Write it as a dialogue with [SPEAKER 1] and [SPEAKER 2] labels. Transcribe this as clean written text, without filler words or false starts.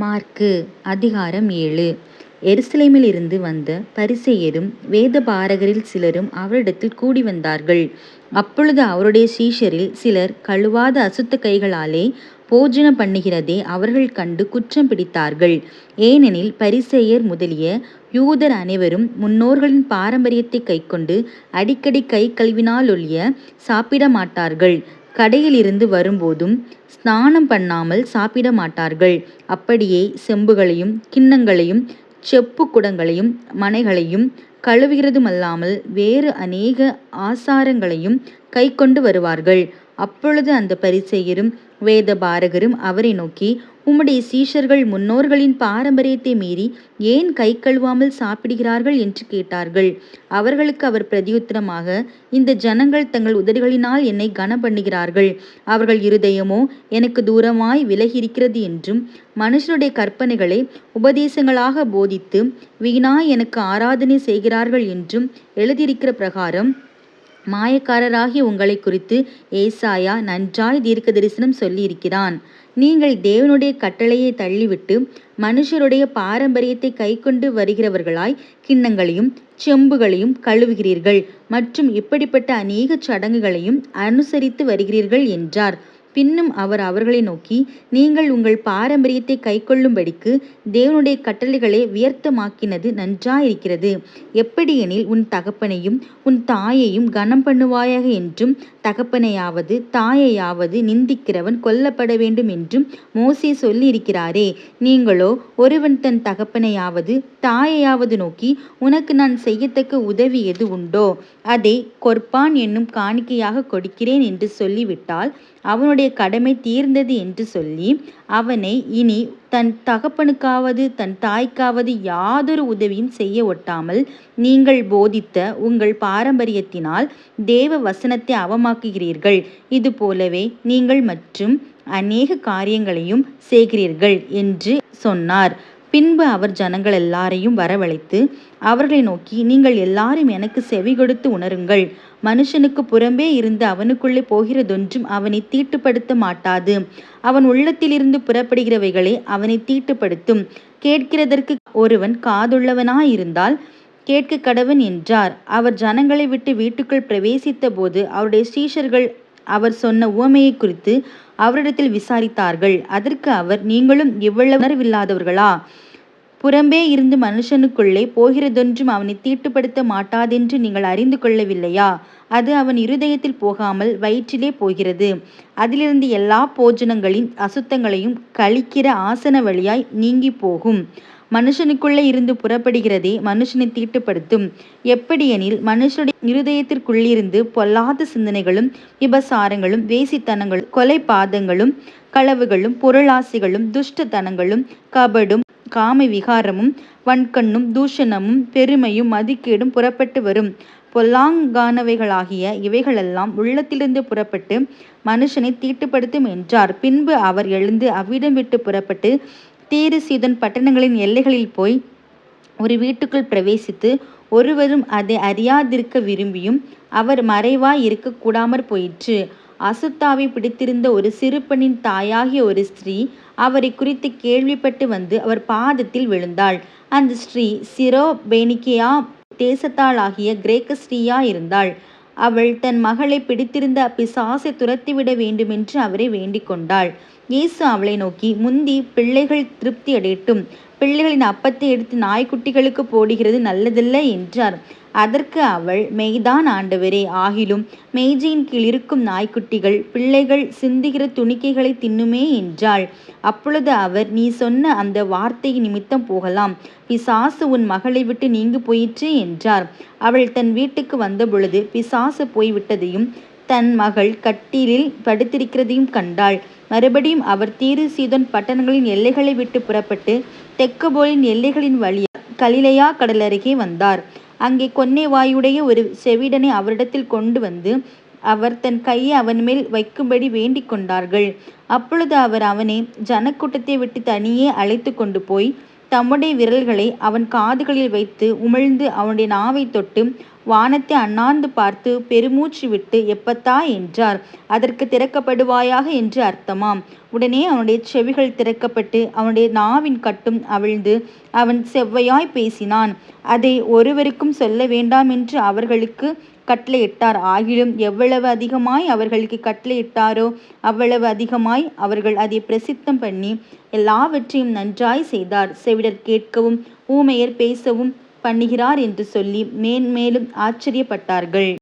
[SPEAKER 1] மாற்கு அதிகாரம் 7. எருசலேமிலிருந்து வந்த பரிசேயரும் வேதபாரகரில் சிலரும் அவரிடத்தில் கூடி வந்தார்கள். அப்பொழுது அவருடைய சீஷரில் சிலர் கழுவாத அசுத்த கைகளாலே போஜனம் பண்ணுகிறதை அவர்கள் கண்டு குற்றம் பிடித்தார்கள். ஏனெனில் பரிசேயர் முதலிய யூதர் அனைவரும் முன்னோர்களின் பாரம்பரியத்தை கைக்கொண்டு அடிக்கடி கை கழுவினாலொழிய சாப்பிட மாட்டார்கள். கடையிலிருந்து வரும்போதும் ஸ்நானம் பண்ணாமல் சாப்பிட மாட்டார்கள். அப்படியே செம்புகளையும் கிண்ணங்களையும் செப்பு குடங்களையும் மனைகளையும் கழுவுகிறதுமல்லாமல் வேறு அநேக ஆசாரங்களையும் கைக்கொண்டு வருவார்கள். அப்பொழுது அந்த பரிசேயரும் வேதபாரகரும் அவரை நோக்கி, உம்முடைய சீஷர்கள் முன்னோர்களின் பாரம்பரியத்தை மீறி ஏன் கை கழுவாமல் சாப்பிடுகிறார்கள் என்று கேட்டார்கள். அவர்களுக்கு அவர் பிரதியுத்தரமாக, இந்த ஜனங்கள் தங்கள் உதடுகளினால் என்னை கனம் பண்ணுகிறார்கள், அவர்கள் இருதயமோ எனக்கு தூரமாய் விலகியிருக்கிறது என்றும், மனுஷனுடைய கற்பனைகளை உபதேசங்களாக போதித்து வீணாய் எனக்கு ஆராதனை செய்கிறார்கள் என்றும் எழுதியிருக்கிற பிரகாரம் மாயக்காரராகிய உங்களை குறித்து ஏசாயா நன்றாய் தீர்க்க தரிசனம் சொல்லியிருக்கிறான். நீங்கள் தேவனுடைய கட்டளையை தள்ளிவிட்டு மனுஷருடைய பாரம்பரியத்தை கைக்கொண்டு வருகிறவர்களாய் கிண்ணங்களையும் செம்புகளையும் கழுவுகிறீர்கள் மற்றும் இப்படிப்பட்ட அநேக சடங்குகளையும் அனுசரித்து வருகிறீர்கள் என்றார். பின்னும் அவர் அவர்களை நோக்கி, நீங்கள் உங்கள் பாரம்பரியத்தை கைக்கொள்ளும்படிக்கு தேவனுடைய கட்டளைகளை வியர்த்தமாக்கினது நன்றாயிருக்கிறது. எப்படியெனில் உன் தகப்பனையும் உன் தாயையும் கனம் பண்ணுவாயாக என்றும், தகப்பனையாவது தாயையாவது நிந்திக்கிறவன் கொல்லப்பட வேண்டும் என்றும் மோசே சொல்லியிருக்கிறாரே. நீங்களோ ஒருவன் தன் தகப்பனையாவது தாயையாவது நோக்கி, உனக்கு நான் செய்யத்தக்க உதவி எது உண்டோ அதை கொர்பான் என்னும் காணிக்கையாக கொடுக்கிறேன் என்று சொல்லிவிட்டால் அவனுடைய கடமை தீர்ந்தது என்று சொல்லி அவனை இனி தன் தகப்பனுக்காவது தன் தாய்க்காவது யாதொரு உதவியும் செய்ய ஒட்டாமல் நீங்கள் போதித்த உங்கள் பாரம்பரியத்தினால் தேவ வசனத்தை அவமாக்குகிறீர்கள். இது போலவே நீங்கள் மற்றும் அநேக காரியங்களையும் செய்கிறீர்கள் என்று சொன்னார். பின்பு அவர் ஜனங்கள் எல்லாரையும் வரவழைத்து அவர்களை நோக்கி, நீங்கள் எல்லாரும் எனக்கு செவி கொடுத்து உணருங்கள். மனுஷனுக்கு புறம்பே இருந்து அவனுக்குள்ளே போகிறதொன்றும் அவனை தீட்டுப்படுத்த மாட்டாது. அவன் உள்ளத்திலிருந்து புறப்படுகிறவைகளே அவனை தீட்டுப்படுத்தும். கேட்கிறதற்கு ஒருவன் காதுள்ளவனாயிருந்தால் கேட்க கடவன் என்றார். அவர் ஜனங்களை விட்டு வீட்டுக்குள் பிரவேசித்த போது அவருடைய சீஷர்கள் அவர் சொன்ன உவமையை குறித்து அவரிடத்தில் விசாரித்தார்கள். அதற்கு அவர், நீங்களும் இவ்வளவு உணர்வில்லாதவர்களா? புறம்பே இருந்து மனுஷனுக்குள்ளே போகிறதொன்றும் அவனை தீட்டுப்படுத்த மாட்டாதென்று நீங்கள் அறிந்து கொள்ளவில்லையா? அது அவன் இருதயத்தில் போகாமல் வயிற்றிலே போகிறது. அதிலிருந்து எல்லா போஜனங்களின் அசுத்தங்களையும் கழிக்கிற ஆசன வழியாய் நீங்கி போகும். மனுஷனுக்குள்ளே இருந்து புறப்படுகிறதே மனுஷனை தீட்டுப்படுத்தும். எப்படியெனில் மனுஷனுடைய இருதயத்திற்குள்ளிருந்து பொல்லாத சிந்தனைகளும் விபசாரங்களும் வேசித்தனங்களும் கொலைபாதங்களும் களவுகளும் பொருளாசிகளும் துஷ்டத்தனங்களும் கபடும் காம விகாரமும் வன்கண்ணும் தூஷணமும் பெருமையும் மதிக்கேடும் புறப்பட்டு வரும். பொல்லாங்கானவைகளாகிய இவைகளெல்லாம் உள்ளத்திலிருந்து புறப்பட்டு மனுஷனை தீட்டுப்படுத்தும் என்றார். பின்பு அவர் எழுந்து அவ்விடம் விட்டு புறப்பட்டு தீரு சீதோன் பட்டணங்களின் எல்லைகளில் போய் ஒரு வீட்டுக்குள் பிரவேசித்து ஒருவரும் அதை அறியாதிருக்க விரும்பியும் அவர் மறைவாய் இருக்க கூடாமற் போயிற்று. அசுத்தாவை பிடித்திருந்த ஒரு சிறு பெண்ணின் தாயாகிய ஒரு ஸ்திரீ அவரை குறித்து கேள்விப்பட்டு வந்து அவர் பாதத்தில் விழுந்தாள். அந்த ஸ்திரீ சிரோபேனிக்கேயா தேசத்தாளாகிய கிரேக்க ஸ்திரீயா இருந்தாள். அவள் தன் மகளை பிடித்திருந்த பிசாசை துரத்திவிட வேண்டுமென்று அவரை வேண்டிக் கொண்டாள். இயேசு அவளை நோக்கி, முந்தி பிள்ளைகள் திருப்தி அடையட்டும், பிள்ளைகளின் அப்பத்தை எடுத்து நாய்க்குட்டிகளுக்கு போடுகிறது நல்லதல்ல என்றார். அதற்கு அவள், மெய்தான் ஆண்டவரே, ஆகிலும் மேஜையின் கீழ் இருக்கும் நாய்க்குட்டிகள் பிள்ளைகள் சிந்துகிற துணிக்கைகளை தின்னுமே என்றாள். அப்பொழுது அவர், நீ சொன்ன அந்த வார்த்தை நிமித்தம் போகலாம், பிசாசு உன் மகளை விட்டு நீங்கி போயிற்று என்றார். அவள் தன் வீட்டுக்கு வந்தபொழுது பிசாசு போய்விட்டதையும் தன் மகள் கட்டிலில் படுத்திருக்கிறதையும் கண்டாள். மறுபடியும் அவர் தீரு சீதோன் பட்டணங்களின் எல்லைகளை விட்டு புறப்பட்டு தெக்கப்போலின் எல்லைகளின் வழியாக கலிலேயா கடலருகே வந்தார். அங்கே கொன்னை வாயுடைய ஒரு செவிடனை அவரிடத்தில் கொண்டு வந்து அவர் தன் கையை அவன் மேல் வைக்கும்படி வேண்டிக் கொண்டார்கள். அப்பொழுது அவர் அவனை ஜனக்கூட்டத்தை விட்டு தனியே அழைத்து கொண்டு போய் தம்முடைய விரல்களை அவன் காதுகளில் வைத்து உமிழ்ந்து அவனுடைய நாவை தொட்டு வானத்தை அண்ணாந்து பார்த்து பெருமூச்சு விட்டு எப்பத்தா என்றார். அதற்கு திறக்கப்படுவாயாக என்று அர்த்தமாம். உடனே அவனுடைய செவிகள் திறக்கப்பட்டு அவனுடைய நாவின் கட்டும் அவிழ்ந்து அவன் செவ்வையாய் பேசினான். அதை ஒருவருக்கும் சொல்ல வேண்டாம் என்று அவர்களுக்கு கட்டளையிட்டார். ஆகிலும் எவ்வளவு அதிகமாய் அவர்களுக்கு கட்டளையிட்டாரோ அவ்வளவு அதிகமாய் அவர்கள் அதை பிரசித்தம் பண்ணி எல்லாவற்றையும் நன்றாய் செய்தார். செவிடர் கேட்கவும் ஊமையர் பேசவும் பண்ணுகிறார் என்று சொல்லி மேன்மேலும் ஆச்சரியப்பட்டார்கள்.